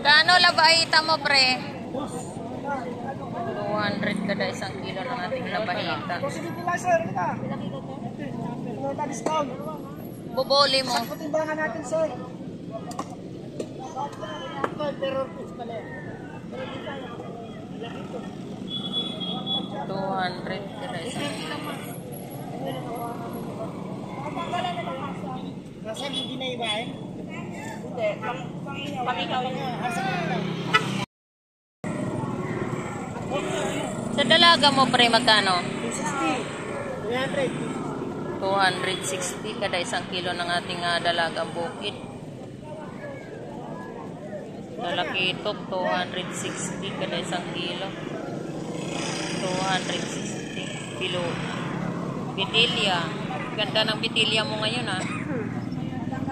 Kano labahita mo, pre? 200 kada isang kilo ng ating labahita. Buboli mo. Sa timbangan natin, sir. 200 kada isang kilo. Nasa hindi na iba eh? Hindi. Pang-ikaw niya. Sa dalaga mo, pre, magkano? 260. 260 kada isang kilo ng ating dalagang bukid. Dalakitok, 260 kada isang kilo. 260 kilo. Bitilya. Ganda ng bitilya mo ngayon, ha?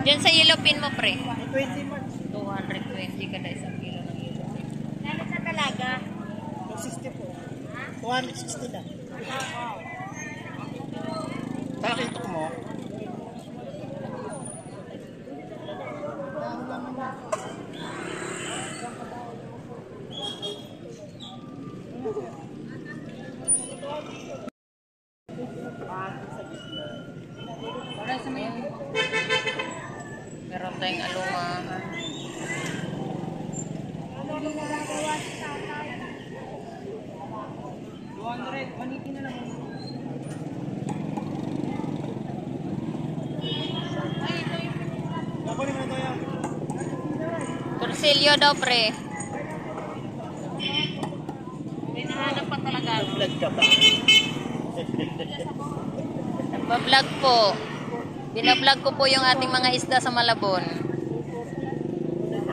Diyan sa yellow pin mo, pre. 20 months. 220 kada isang kilo ng yellow pin. Lalo sa talaga? 260 po. 260 na. Takitok mo. Meron tayong alumahan. Torsilyo daw, pre. Hinahanap pa talaga. Vlog ka ba? Nagpa-vlog po. Binablog ko po yung ating mga isda sa Malabon.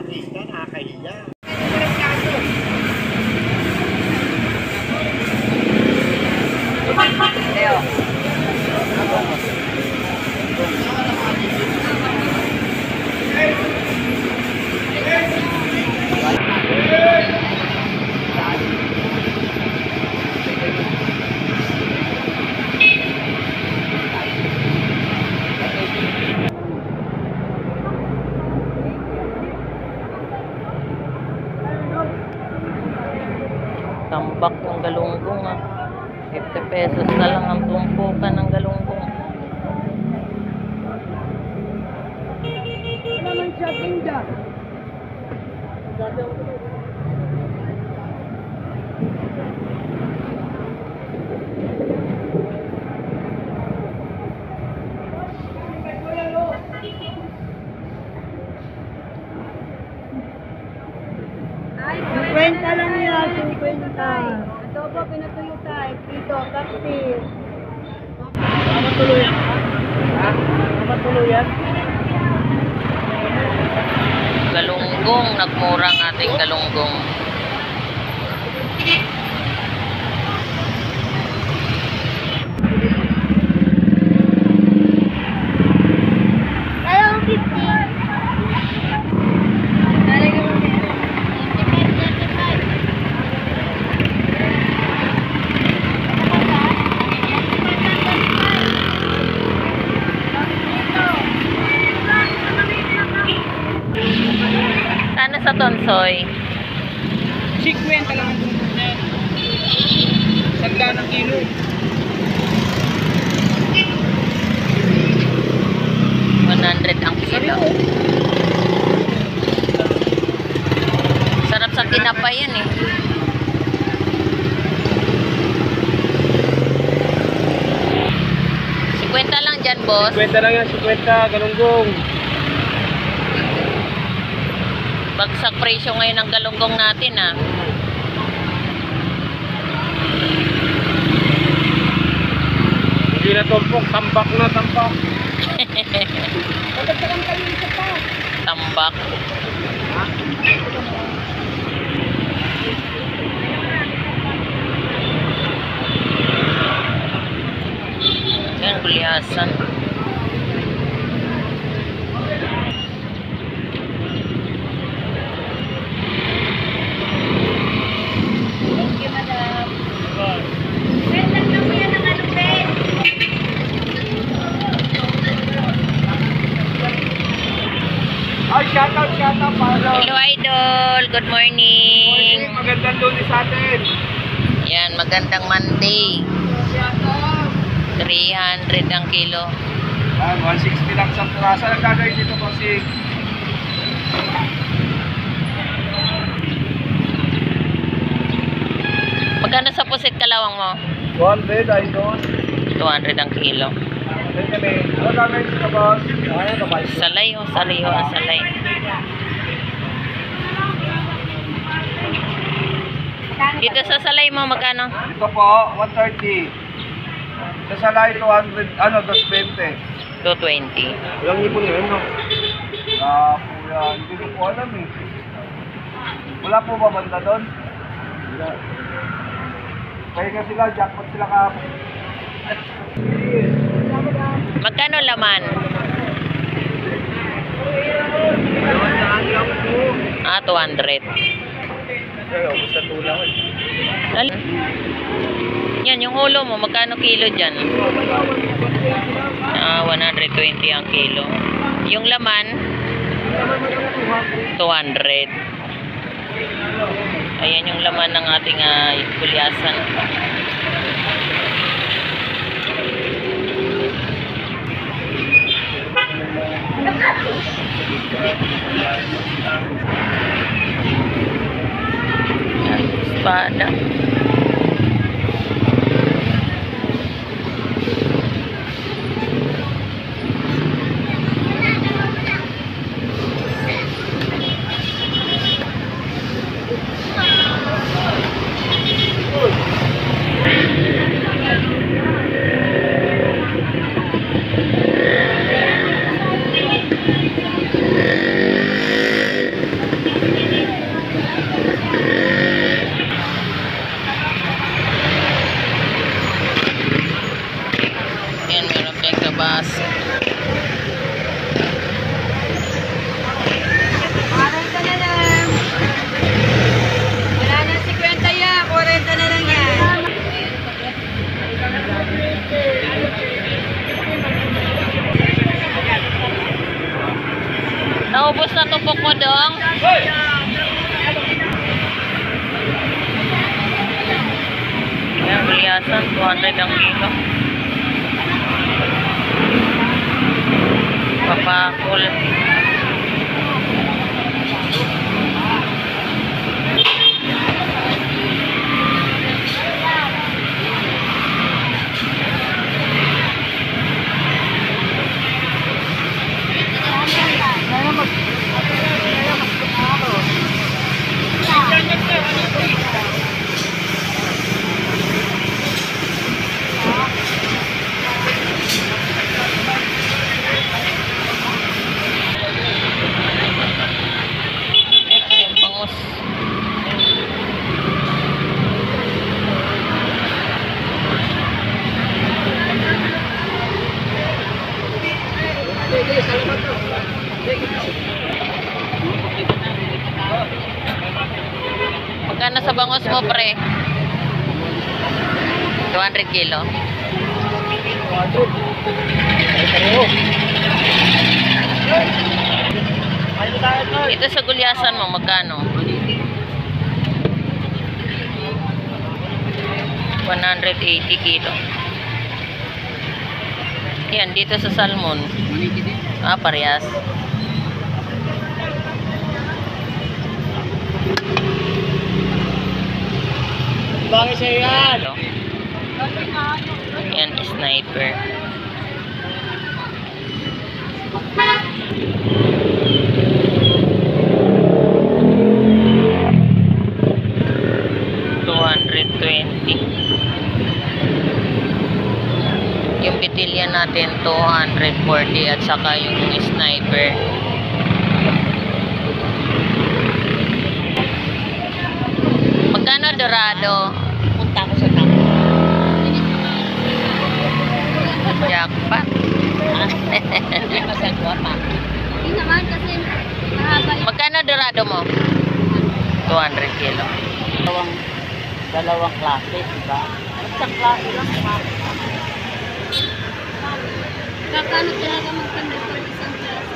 Isda, nakakahiya. Leo. Tambak yung galunggong, ah. 50 pesos na lang ang tumpukan ng galunggong. Ano naman siya, tinda? Ay, 50 lang yan, 50. adobo, pinatuyo tayo. Dito, kapit. Tama tuluyan? Ha? Tama tuluyan? Galunggong, nagmura ang ating galunggong. Kaya 50. Ano sa tonsoy? 50 lang ang tungkol niya. Sanda ng kilo. $100 ang kilo. Sarap sa tinapay yan, eh. $50 lang dyan, boss. 50 lang yan, 50, galunggong. Bagsak presyo ngayon ng galunggong natin, ah. Hindi na tumpok, tambak na tambak. Tambak. Yan, gulyasan. Thank you, madam. Pwede lang mo yan ang alupin. Ay, shout out. idol. Good morning. Magandang lunes sa atin. Yan, magandang Monday. 300 ang kilo. Yan, 160 lang sa purasa. Ang gagawin dito kasi Magkano sa pusit kalawang mo? 100, idol. 200 ang kilo. Ano gagawin dito, boss? Salay o, salay o, salay. Dito sa salay mo, magkano? Dito po, 130. Sa salay, 200, 220. 220. Walang ipon yun, no? Kuya, hindi ko po alam eh. Wala po ba banda doon? Wala. Kaya nga sila, jackpot sila kahapon. Magkano laman? Ah, 200. Kaya, basta tulang eh. Yan, yung ulo mo, magkano kilo dyan? Ah, 120 ang kilo. Yung laman, 200. Ayan yung laman ng ating gulyasan. Espada. Yan, meron tayong kabas. Ka na lang. Wala na 50 yan. 40 na lang yan. Naubos na tupok mo, dong. Ayan, gulyasan, 200 ang kilo. Papakul. Ayan, bangus. Magkano sa bangus mo, pre? 200 kilo. Ito sa gulyasan mo, magkano? 180 kilo. Yan, dito sa salmon. Ah, parehas. Bakit siya yan? Yan, sniper. Yung bitilya natin 240 at saka yung sniper magkano dorado? Punta ko sa tapo. Jackpot. Hindi masagwa pa. Hindi naman kasi mahaba yung... Magkano dorado mo? 200 kilo. Dalawang klase, diba? Isang klase lang. Kakano talaga magpindot ng isang klase.